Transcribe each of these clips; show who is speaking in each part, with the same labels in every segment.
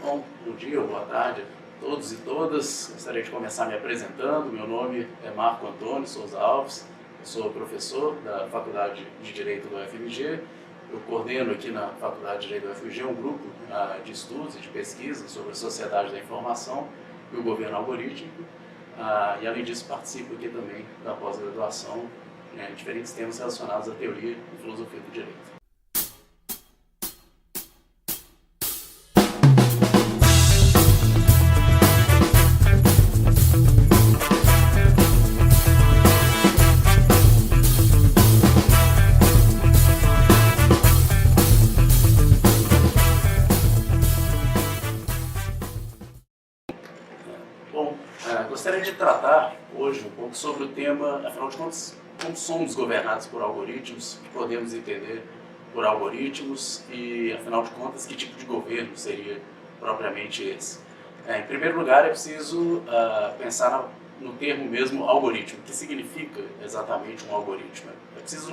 Speaker 1: Bom dia, boa tarde a todos e todas. Gostaria de começar me apresentando. Meu nome é Marco Antônio Souza Alves, eu sou professor da Faculdade de Direito da UFMG. Eu coordeno aqui na Faculdade de Direito da UFMG um grupo de estudos e de pesquisa sobre a sociedade da informação e o governo algorítmico. E além disso participo aqui também da pós-graduação em diferentes temas relacionados à teoria e filosofia do direito. Gostaria de tratar hoje um pouco sobre o tema, afinal de contas, como somos governados por algoritmos, o que podemos entender por algoritmos e, afinal de contas, que tipo de governo seria propriamente esse. Em primeiro lugar, é preciso pensar no termo mesmo algoritmo. O que significa exatamente um algoritmo? É preciso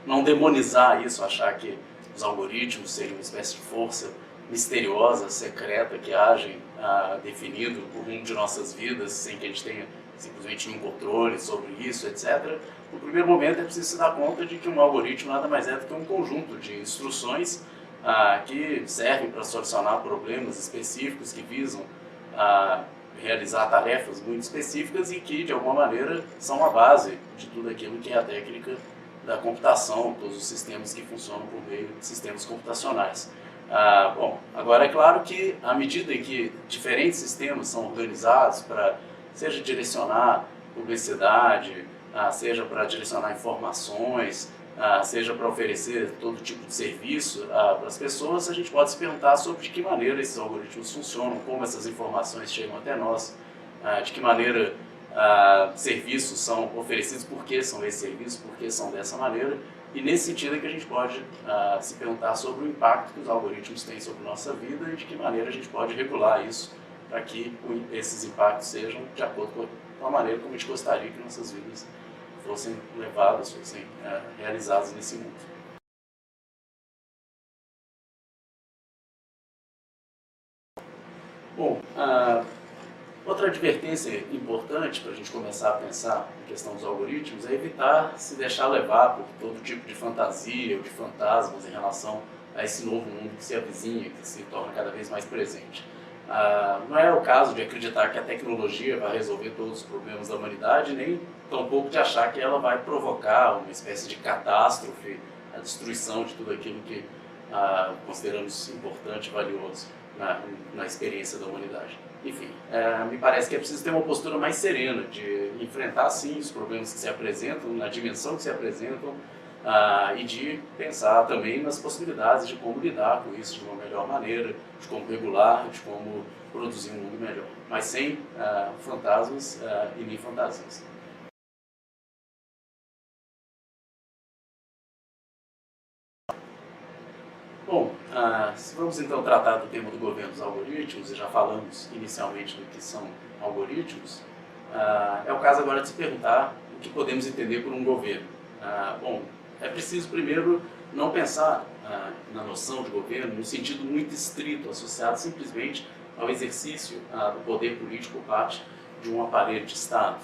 Speaker 1: não demonizar isso, achar que os algoritmos seriam uma espécie de força misteriosa, secreta, que agem definido o rumo de nossas vidas, sem que a gente tenha simplesmente nenhum controle sobre isso, etc. No primeiro momento é preciso se dar conta de que um algoritmo nada mais é do que um conjunto de instruções que servem para solucionar problemas específicos, que visam realizar tarefas muito específicas e que, de alguma maneira, são a base de tudo aquilo que é a técnica da computação, todos os sistemas que funcionam por meio de sistemas computacionais. Bom, agora é claro que à medida que diferentes sistemas são organizados para, seja direcionar publicidade, seja para direcionar informações, seja para oferecer todo tipo de serviço para as pessoas, a gente pode se perguntar sobre de que maneira esses algoritmos funcionam, como essas informações chegam até nós, de que maneira serviços são oferecidos, por que são esses serviços, por que são dessa maneira. E nesse sentido é que a gente pode se perguntar sobre o impacto que os algoritmos têm sobre a nossa vida e de que maneira a gente pode regular isso para que esses impactos sejam de acordo com a maneira como a gente gostaria que nossas vidas fossem levadas, fossem realizadas nesse mundo. Bom, outra advertência importante para a gente começar a pensar na questão dos algoritmos é evitar se deixar levar por todo tipo de fantasia ou de fantasmas em relação a esse novo mundo que se avizinha, que se torna cada vez mais presente. Não é o caso de acreditar que a tecnologia vai resolver todos os problemas da humanidade, nem tampouco de achar que ela vai provocar uma espécie de catástrofe, a destruição de tudo aquilo que consideramos importante e valioso na experiência da humanidade. Enfim, me parece que é preciso ter uma postura mais serena de enfrentar, sim, os problemas que se apresentam, na dimensão que se apresentam, e de pensar também nas possibilidades de como lidar com isso de uma melhor maneira, de como regular, de como produzir um mundo melhor, mas sem fantasmas e nem fantasias. Bom, se vamos então tratar do tema do governo dos algoritmos, e já falamos inicialmente do que são algoritmos, é o caso agora de se perguntar o que podemos entender por um governo. Bom, é preciso primeiro não pensar na noção de governo no sentido muito estrito, associado simplesmente ao exercício do poder político por parte de um aparelho de Estado.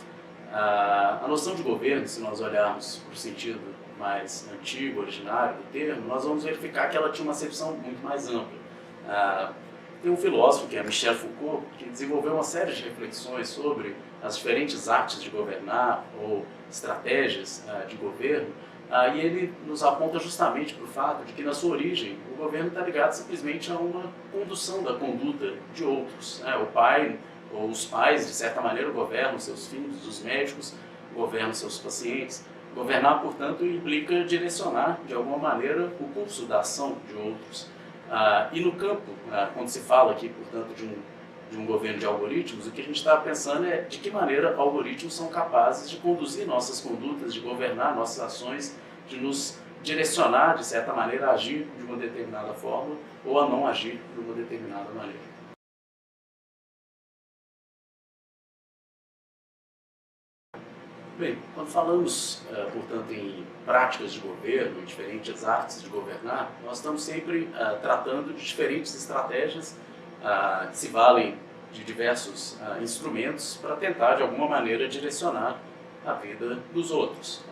Speaker 1: A noção de governo, se nós olharmos para o sentido mais antigo, originário do termo, nós vamos verificar que ela tinha uma acepção muito mais ampla. Tem um filósofo, que é Michel Foucault, que desenvolveu uma série de reflexões sobre as diferentes artes de governar ou estratégias de governo, e ele nos aponta justamente para o fato de que, na sua origem, o governo está ligado simplesmente a uma condução da conduta de outros. O pai ou os pais, de certa maneira, governam seus filhos, os médicos governam seus pacientes. Governar, portanto, implica direcionar, de alguma maneira, o curso da ação de outros. E no campo, quando se fala aqui, portanto, de um governo de algoritmos, o que a gente está pensando é de que maneira algoritmos são capazes de conduzir nossas condutas, de governar nossas ações, de nos direcionar, de certa maneira, a agir de uma determinada forma ou a não agir de uma determinada maneira. Bem, quando falamos, portanto, em práticas de governo, em diferentes artes de governar, nós estamos sempre tratando de diferentes estratégias se valem de diversos instrumentos para tentar, de alguma maneira, direcionar a vida dos outros.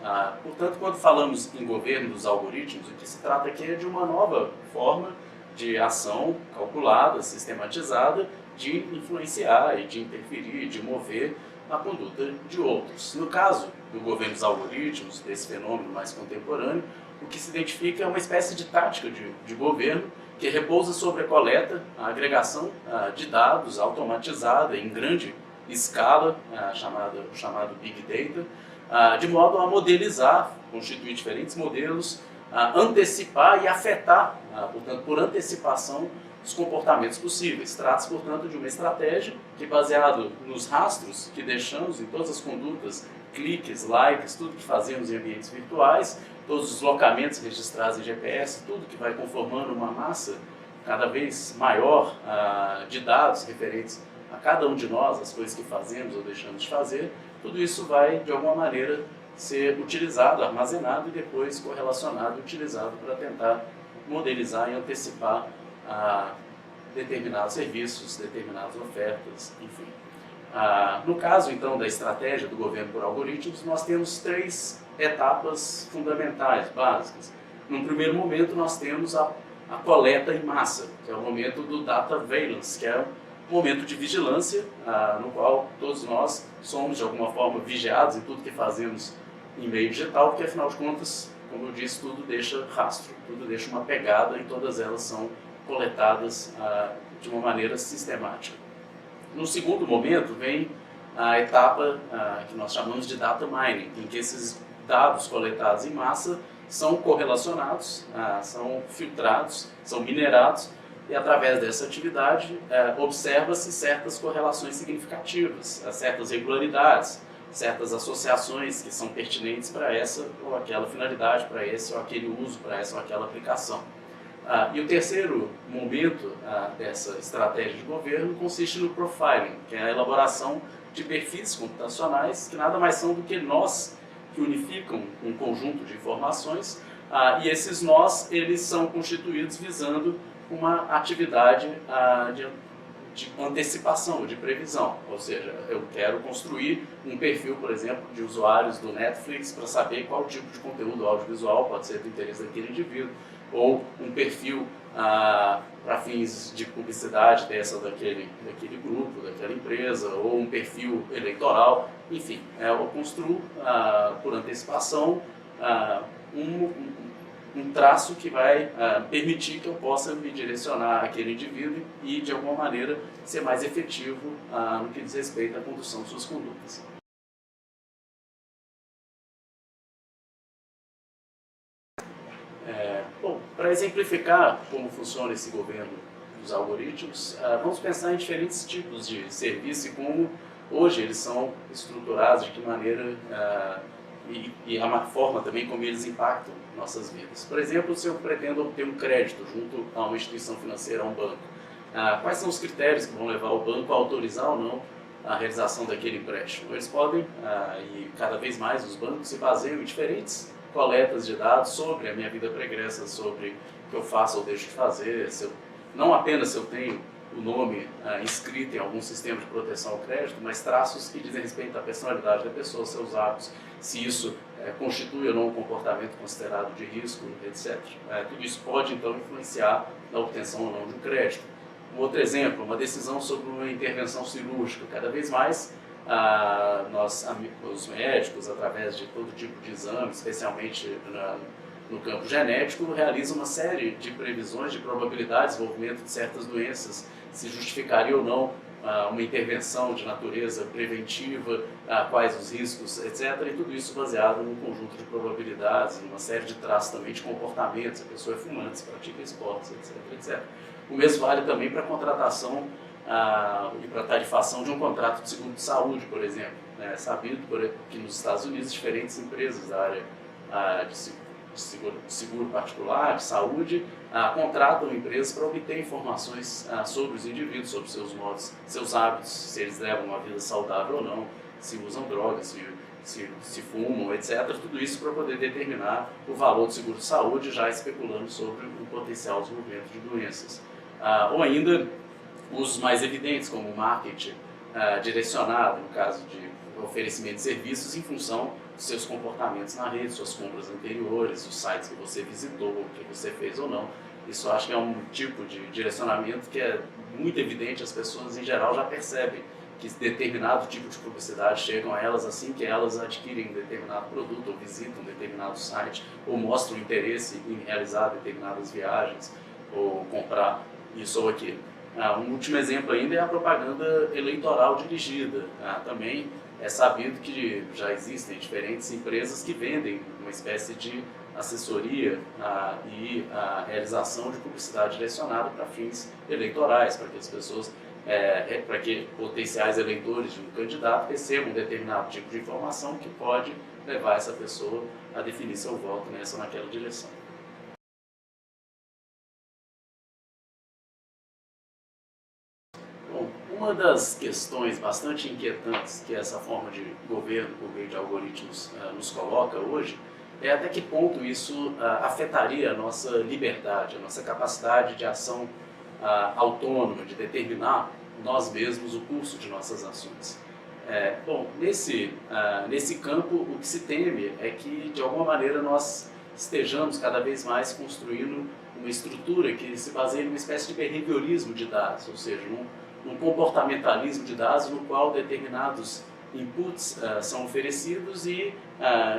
Speaker 1: Portanto, quando falamos em governo dos algoritmos, o que se trata aqui é de uma nova forma de ação calculada, sistematizada, de influenciar e de interferir, de mover a conduta de outros. No caso do governo dos algoritmos, desse fenômeno mais contemporâneo, o que se identifica é uma espécie de tática de governo que repousa sobre a coleta, a agregação de dados automatizada em grande escala, o chamado Big Data, de modo a modelizar, constituir diferentes modelos, antecipar e afetar, portanto, por antecipação, os comportamentos possíveis. Trata-se, portanto, de uma estratégia que, baseado nos rastros que deixamos em todas as condutas, cliques, likes, tudo que fazemos em ambientes virtuais, todos os deslocamentos registrados em GPS, tudo que vai conformando uma massa cada vez maior de dados referentes a cada um de nós, as coisas que fazemos ou deixamos de fazer, tudo isso vai, de alguma maneira, ser utilizado, armazenado e depois correlacionado e utilizado para tentar modelizar e antecipar determinados serviços, determinadas ofertas, enfim. No caso, então, da estratégia do governo por algoritmos, nós temos 3 etapas fundamentais, básicas. Num primeiro momento, nós temos a coleta em massa, que é o momento do data valence, que é um momento de vigilância, no qual todos nós somos, de alguma forma, vigiados em tudo que fazemos em meio digital, porque, afinal de contas, como eu disse, tudo deixa rastro, tudo deixa uma pegada e todas elas são coletadas de uma maneira sistemática. No segundo momento vem a etapa que nós chamamos de data mining, em que esses dados coletados em massa são correlacionados, são filtrados, são minerados, e através dessa atividade observa-se certas correlações significativas, certas regularidades, certas associações que são pertinentes para essa ou aquela finalidade, para esse ou aquele uso, para essa ou aquela aplicação. E o terceiro momento dessa estratégia de governo consiste no profiling, que é a elaboração de perfis computacionais, que nada mais são do que nós que unificam um conjunto de informações, e esses nós, eles são constituídos visando uma atividade de antecipação, de previsão, ou seja, eu quero construir um perfil, por exemplo, de usuários do Netflix para saber qual tipo de conteúdo audiovisual pode ser do interesse daquele indivíduo, ou um perfil para fins de publicidade dessa ou daquele grupo, daquela empresa, ou um perfil eleitoral, enfim, eu construo por antecipação um traço que vai permitir que eu possa me direcionar àquele indivíduo e, de alguma maneira, ser mais efetivo no que diz respeito à condução de suas condutas. Bom, para exemplificar como funciona esse governo dos algoritmos, vamos pensar em diferentes tipos de serviço e como hoje eles são estruturados, de que maneira e a forma também como eles impactam nossas vidas. Por exemplo, se eu pretendo obter um crédito junto a uma instituição financeira, a um banco, quais são os critérios que vão levar o banco a autorizar ou não a realização daquele empréstimo? Eles podem, e cada vez mais os bancos se baseiam em diferentes coletas de dados sobre a minha vida pregressa, sobre o que eu faço ou deixo de fazer, não apenas se eu tenho o nome inscrito em algum sistema de proteção ao crédito, mas traços que dizem respeito à personalidade da pessoa, seus hábitos, se isso constitui ou não um comportamento considerado de risco, etc. Tudo isso pode, então, influenciar na obtenção ou não de um crédito. Um outro exemplo, uma decisão sobre uma intervenção cirúrgica. Cada vez mais, os médicos, através de todo tipo de exame, especialmente no campo genético, realizam uma série de previsões de probabilidade de desenvolvimento de certas doenças, se justificaria ou não uma intervenção de natureza preventiva, quais os riscos, etc. E tudo isso baseado num conjunto de probabilidades, numa série de traços também de comportamentos, a pessoa é fumante, se pratica esportes, etc, etc. O mesmo vale também para a contratação e para a tarifação de um contrato de seguro de saúde, por exemplo. É sabido que nos Estados Unidos diferentes empresas da área de seguro particular, de saúde, contratam empresas para obter informações sobre os indivíduos, sobre seus modos, seus hábitos, se eles levam uma vida saudável ou não, se usam drogas, se fumam, etc. Tudo isso para poder determinar o valor do seguro de saúde, já especulando sobre o potencial desenvolvimento de doenças. Ou ainda Usos mais evidentes, como o marketing direcionado, no caso de oferecimento de serviços em função dos seus comportamentos na rede, suas compras anteriores, os sites que você visitou, o que você fez ou não. Isso eu acho que é um tipo de direcionamento que é muito evidente, as pessoas em geral já percebem que determinado tipo de publicidade chegam a elas assim que elas adquirem um determinado produto, ou visitam um determinado site, ou mostram interesse em realizar determinadas viagens, ou comprar isso ou aquilo. Um último exemplo ainda é a propaganda eleitoral dirigida. Também é sabido que já existem diferentes empresas que vendem uma espécie de assessoria e a realização de publicidade direcionada para fins eleitorais, para que as pessoas, para que potenciais eleitores de um candidato recebam um determinado tipo de informação que pode levar essa pessoa a definir seu voto nessa ou naquela direção. Bom, uma das questões bastante inquietantes que essa forma de governo por meio de algoritmos nos coloca hoje é até que ponto isso afetaria a nossa liberdade, a nossa capacidade de ação autônoma, de determinar nós mesmos o curso de nossas ações. Bom, nesse campo o que se teme é que de alguma maneira nós estejamos cada vez mais construindo uma estrutura que se baseia numa espécie de behaviorismo de dados, ou seja, num comportamentalismo de dados no qual determinados inputs são oferecidos e,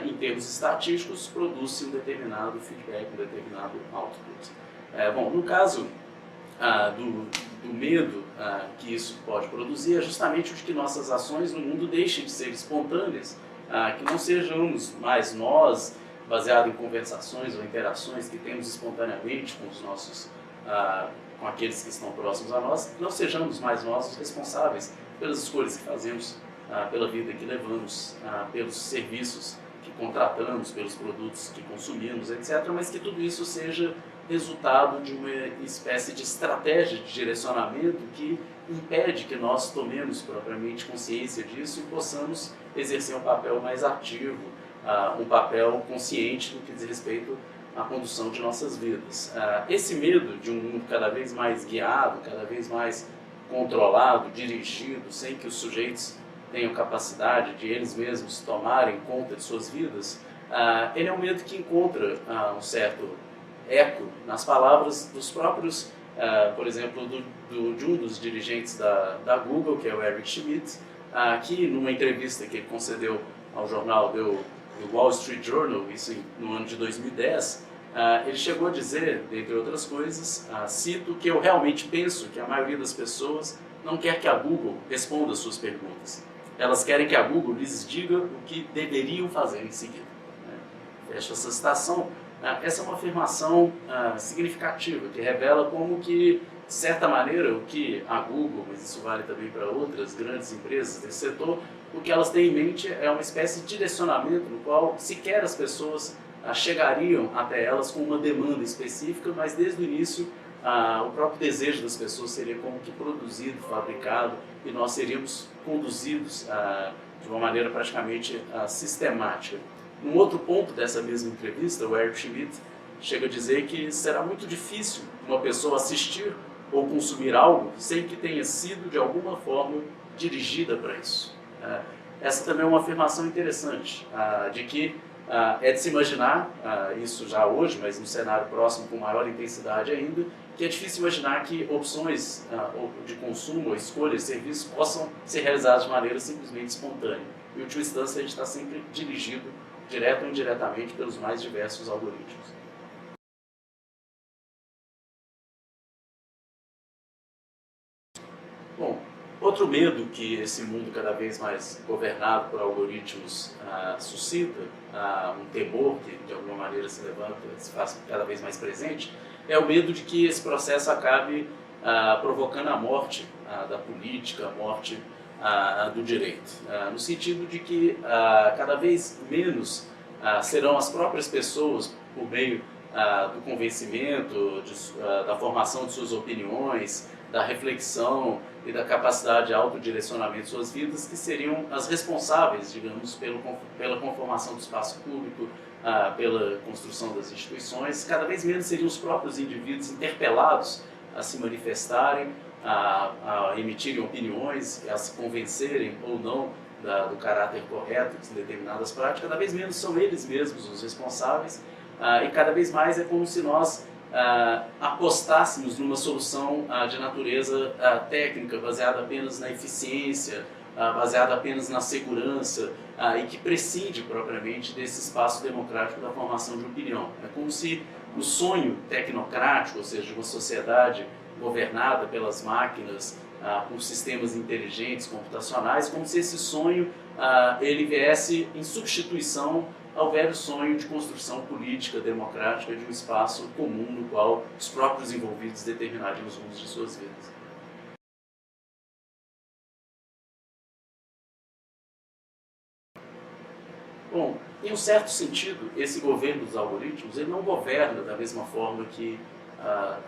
Speaker 1: em termos estatísticos, produz-se um determinado feedback, um determinado output. Bom, no caso do medo que isso pode produzir, é justamente o de que nossas ações no mundo deixem de ser espontâneas, que não sejamos mais nós, baseado em conversações ou interações que temos espontaneamente com os nossos com aqueles que estão próximos a nós, não sejamos mais nós os responsáveis pelas escolhas que fazemos, pela vida que levamos, pelos serviços que contratamos, pelos produtos que consumimos, etc., mas que tudo isso seja resultado de uma espécie de estratégia de direcionamento que impede que nós tomemos propriamente consciência disso e possamos exercer um papel mais ativo, um papel consciente no que diz respeito a condução de nossas vidas. Esse medo de um mundo cada vez mais guiado, cada vez mais controlado, dirigido, sem que os sujeitos tenham capacidade de eles mesmos tomarem conta de suas vidas, ele é um medo que encontra um certo eco nas palavras dos próprios, por exemplo, de um dos dirigentes da Google, que é o Eric Schmidt, que numa entrevista que ele concedeu ao jornal do Wall Street Journal, isso no ano de 2010, ele chegou a dizer, dentre outras coisas, cito, que eu realmente penso que a maioria das pessoas não quer que a Google responda as suas perguntas. Elas querem que a Google lhes diga o que deveriam fazer em seguida. Fecha essa citação. Essa é uma afirmação significativa, que revela como que, de certa maneira, o que a Google, mas isso vale também para outras grandes empresas desse setor, o que elas têm em mente é uma espécie de direcionamento no qual sequer as pessoas chegariam até elas com uma demanda específica, mas desde o início o próprio desejo das pessoas seria como que produzido, fabricado, e nós seríamos conduzidos de uma maneira praticamente sistemática. Num outro ponto dessa mesma entrevista, o Eric Schmidt chega a dizer que será muito difícil uma pessoa assistir ou consumir algo sem que tenha sido de alguma forma dirigida para isso. Essa também é uma afirmação interessante, de que é de se imaginar, isso já hoje, mas no cenário próximo com maior intensidade ainda, que é difícil imaginar que opções de consumo, ou escolhas, serviços possam ser realizadas de maneira simplesmente espontânea. Em última instância, a gente está sempre dirigido, direto ou indiretamente, pelos mais diversos algoritmos. Bom, outro medo que esse mundo cada vez mais governado por algoritmos suscita, um temor que de alguma maneira se levanta, se faz cada vez mais presente, é o medo de que esse processo acabe provocando a morte da política, a morte do direito, no sentido de que cada vez menos serão as próprias pessoas, por meio do convencimento, da formação de suas opiniões, da reflexão e da capacidade de autodirecionamento de suas vidas, que seriam as responsáveis, digamos, pela conformação do espaço público, pela construção das instituições. Cada vez menos seriam os próprios indivíduos interpelados a se manifestarem a emitirem opiniões, a se convencerem ou não do caráter correto de determinadas práticas, cada vez menos são eles mesmos os responsáveis, e cada vez mais é como se nós apostássemos numa solução de natureza técnica, baseada apenas na eficiência, baseada apenas na segurança, e que prescinde propriamente desse espaço democrático da formação de opinião. É como se o sonho tecnocrático, ou seja, de uma sociedade governada pelas máquinas, por sistemas inteligentes, computacionais, como se esse sonho ele viesse em substituição ao velho sonho de construção política, democrática, de um espaço comum no qual os próprios envolvidos determinariam os rumos de suas vidas. Bom, em um certo sentido, esse governo dos algoritmos ele não governa da mesma forma que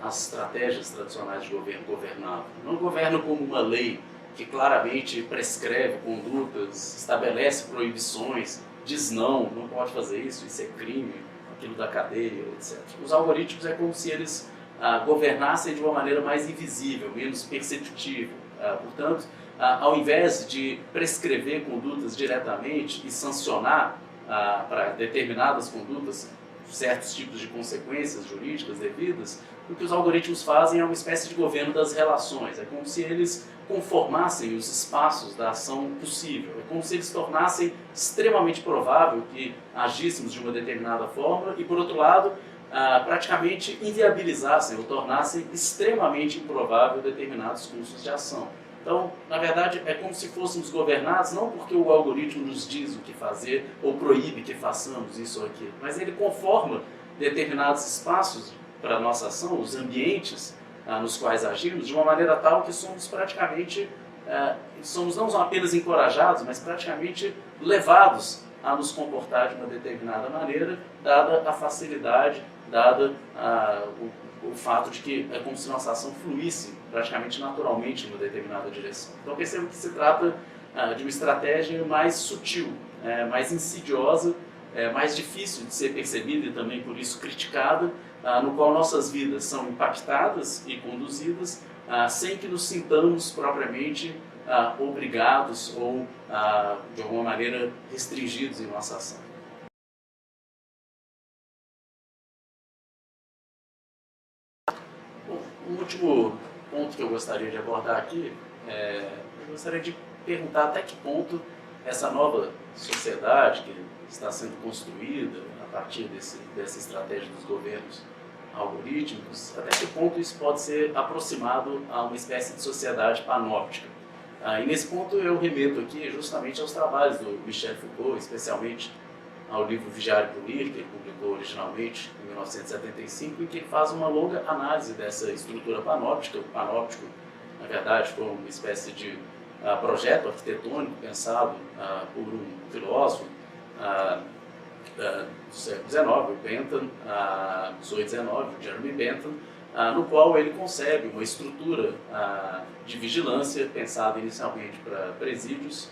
Speaker 1: as estratégias tradicionais de governo governavam. Não governa como uma lei que claramente prescreve condutas, estabelece proibições, diz não pode fazer isso é crime, aquilo da cadeia, etc. Os algoritmos é como se eles governassem de uma maneira mais invisível, menos perceptível. Portanto, ao invés de prescrever condutas diretamente e sancionar para determinadas condutas certos tipos de consequências jurídicas devidas, o que os algoritmos fazem é uma espécie de governo das relações. É como se eles conformassem os espaços da ação possível. É como se eles tornassem extremamente provável que agíssemos de uma determinada forma e, por outro lado, praticamente inviabilizassem ou tornassem extremamente improvável determinados cursos de ação. Então, na verdade, é como se fôssemos governados não porque o algoritmo nos diz o que fazer ou proíbe que façamos isso ou aquilo, mas ele conforma determinados espaços para a nossa ação, os ambientes nos quais agimos, de uma maneira tal que somos praticamente, somos não apenas encorajados, mas praticamente levados a nos comportar de uma determinada maneira, dada a facilidade, dada o fato de que é como se nossa ação fluísse praticamente naturalmente em uma determinada direção. Então percebo que se trata de uma estratégia mais sutil, mais insidiosa, mais difícil de ser percebida e também por isso criticada, no qual nossas vidas são impactadas e conduzidas sem que nos sintamos propriamente obrigados ou de alguma maneira restringidos em nossa ação. Bom, um último ponto que eu gostaria de abordar aqui, eu gostaria de perguntar até que ponto essa nova sociedade que está sendo construída a partir dessa estratégia dos governos algorítmicos, até que ponto isso pode ser aproximado a uma espécie de sociedade panóptica. E nesse ponto eu remeto aqui justamente aos trabalhos do Michel Foucault, especialmente ao livro Vigiar e Punir, que ele publicou originalmente em 1975, em que ele faz uma longa análise dessa estrutura panóptica. O panóptico, na verdade, foi uma espécie de projeto arquitetônico pensado por um filósofo do século XIX, o Bentham, XVIII, o Jeremy Bentham, no qual ele concebe uma estrutura de vigilância pensada inicialmente para presídios,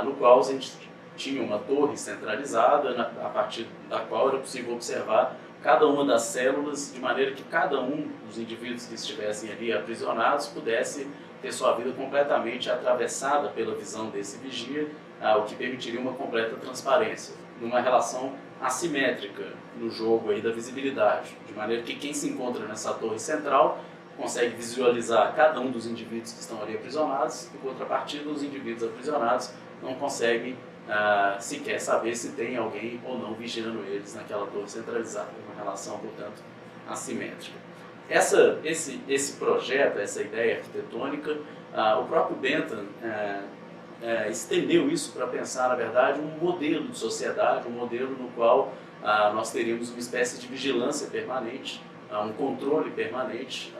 Speaker 1: no qual a gente tinha uma torre centralizada, a partir da qual era possível observar cada uma das células, de maneira que cada um dos indivíduos que estivessem ali aprisionados pudesse ter sua vida completamente atravessada pela visão desse vigia, o que permitiria uma completa transparência, numa relação assimétrica no jogo aí da visibilidade, de maneira que quem se encontra nessa torre central consegue visualizar cada um dos indivíduos que estão ali aprisionados, em contrapartida, os indivíduos aprisionados não conseguem sequer saber se tem alguém ou não vigiando eles naquela torre centralizada, uma relação, portanto, assimétrica. Esse projeto, essa ideia arquitetônica, o próprio Bentham estendeu isso para pensar, na verdade, um modelo de sociedade, um modelo no qual nós teríamos uma espécie de vigilância permanente, um controle permanente,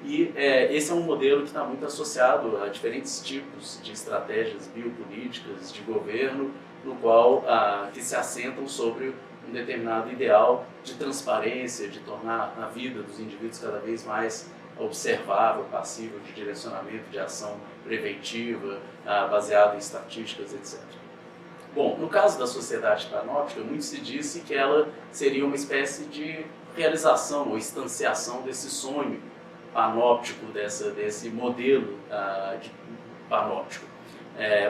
Speaker 1: e esse é um modelo que está muito associado a diferentes tipos de estratégias biopolíticas de governo, no qual que se assentam sobre um determinado ideal de transparência, de tornar a vida dos indivíduos cada vez mais observável, passível de direcionamento, de ação preventiva, baseada em estatísticas, etc. Bom, no caso da sociedade panóptica, muito se disse que ela seria uma espécie de realização ou instanciação desse sonho panóptico, desse modelo de panóptico?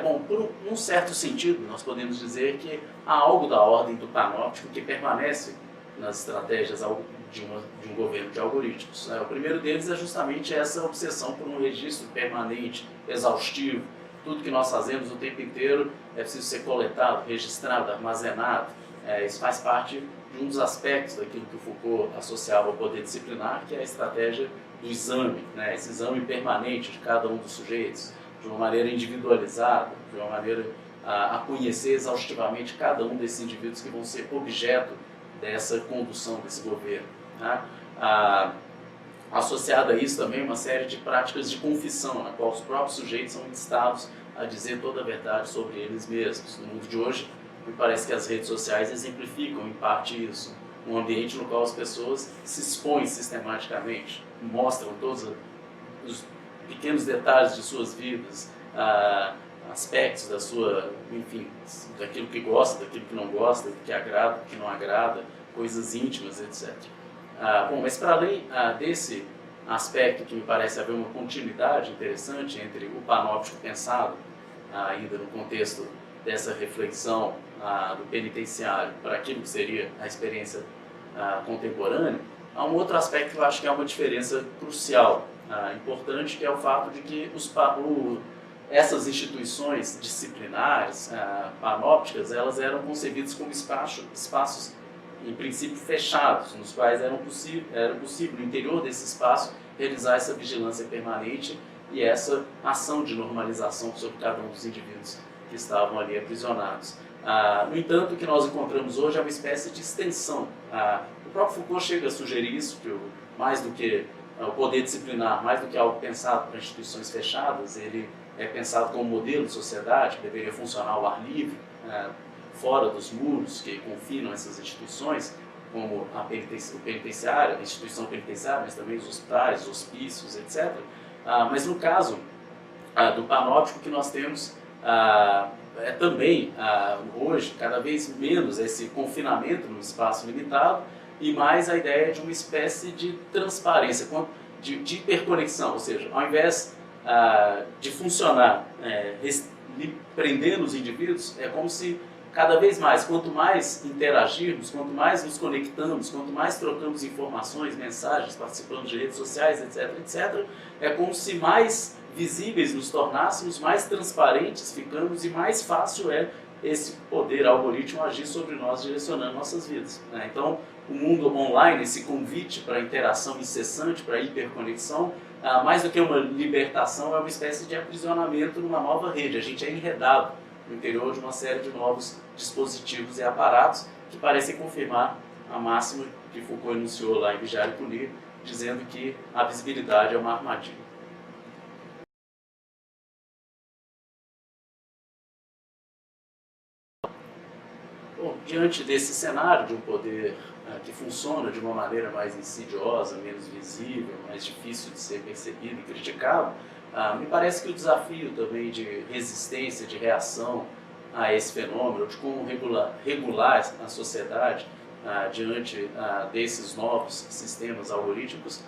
Speaker 1: Bom, por um certo sentido, nós podemos dizer que há algo da ordem do panóptico que permanece nas estratégias de um governo de algoritmos. O primeiro deles é justamente essa obsessão por um registro permanente, exaustivo. Tudo que nós fazemos o tempo inteiro é preciso ser coletado, registrado, armazenado. Isso faz parte de um dos aspectos daquilo que o Foucault associava ao poder disciplinar, que é a estratégia do exame, esse exame permanente de cada um dos sujeitos, de uma maneira individualizada, de uma maneira a conhecer exaustivamente cada um desses indivíduos que vão ser objeto dessa condução desse governo. Associada a isso também uma série de práticas de confissão, na qual os próprios sujeitos são instados a dizer toda a verdade sobre eles mesmos. No mundo de hoje, me parece que as redes sociais exemplificam em parte isso. Um ambiente no qual as pessoas se expõem sistematicamente, mostram todos os pequenos detalhes de suas vidas, aspectos da sua, enfim, daquilo que gosta, daquilo que não gosta, do que agrada, do que não agrada, coisas íntimas, etc. Bom, mas para além desse aspecto que me parece haver uma continuidade interessante entre o panóptico pensado, ainda no contexto dessa reflexão do penitenciário para aquilo que seria a experiência contemporânea, há um outro aspecto que eu acho que é uma diferença crucial, importante, que é o fato de que essas instituições disciplinares, panópticas, elas eram concebidas como espaços, em princípio, fechados, nos quais era possível, no interior desse espaço, realizar essa vigilância permanente e essa ação de normalização sobre cada um dos indivíduos que estavam ali aprisionados. No entanto, o que nós encontramos hoje é uma espécie de extensão. O próprio Foucault chega a sugerir isso, que mais do que o poder disciplinar, mais do que algo pensado para instituições fechadas, ele é pensado como modelo de sociedade que deveria funcionar ao ar livre, fora dos muros que confinam essas instituições, como o penitenciário, a instituição penitenciária, mas também os hospitais, os hospícios, etc. Mas no caso do panóptico que nós temos, também hoje cada vez menos esse confinamento num espaço limitado e mais a ideia de uma espécie de transparência, de hiperconexão, ou seja, ao invés de funcionar prendendo os indivíduos, é como se cada vez mais, quanto mais interagirmos, quanto mais nos conectamos, quanto mais trocamos informações, mensagens, participamos de redes sociais, etc., etc., é como se mais visíveis nos tornássemos, mais transparentes ficamos e mais fácil é esse poder algoritmo agir sobre nós, direcionando nossas vidas. Então, o mundo online, esse convite para interação incessante, para hiperconexão, mais do que uma libertação, é uma espécie de aprisionamento numa nova rede. A gente é enredado no interior de uma série de novos dispositivos e aparatos que parecem confirmar a máxima que Foucault enunciou lá em Vigiar e Punir, dizendo que a visibilidade é uma armadilha. Bom, diante desse cenário de um poder que funciona de uma maneira mais insidiosa, menos visível, mais difícil de ser percebido e criticado, me parece que o desafio também de resistência, de reação a esse fenômeno, de como regular a sociedade diante desses novos sistemas algorítmicos,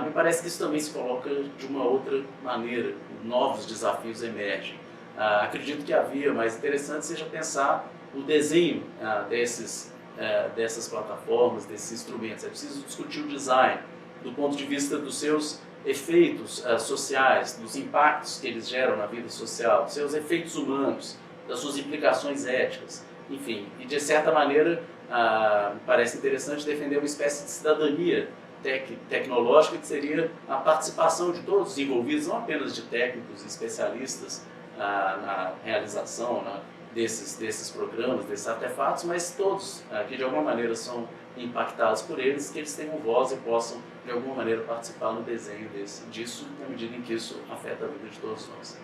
Speaker 1: me parece que isso também se coloca de uma outra maneira, novos desafios emergem. Acredito que a via mais interessante seja pensar o desenho dessas plataformas, desses instrumentos. É preciso discutir o design do ponto de vista dos seus efeitos sociais, dos impactos que eles geram na vida social, dos seus efeitos humanos, das suas implicações éticas, enfim. E, de certa maneira, me parece interessante defender uma espécie de cidadania tecnológica, que seria a participação de todos os envolvidos, não apenas de técnicos e especialistas na realização desses programas, desses artefatos, mas todos que de alguma maneira são impactados por eles, que eles tenham voz e possam de alguma maneira participar no desenho disso, na medida em que isso afeta a vida de todos nós.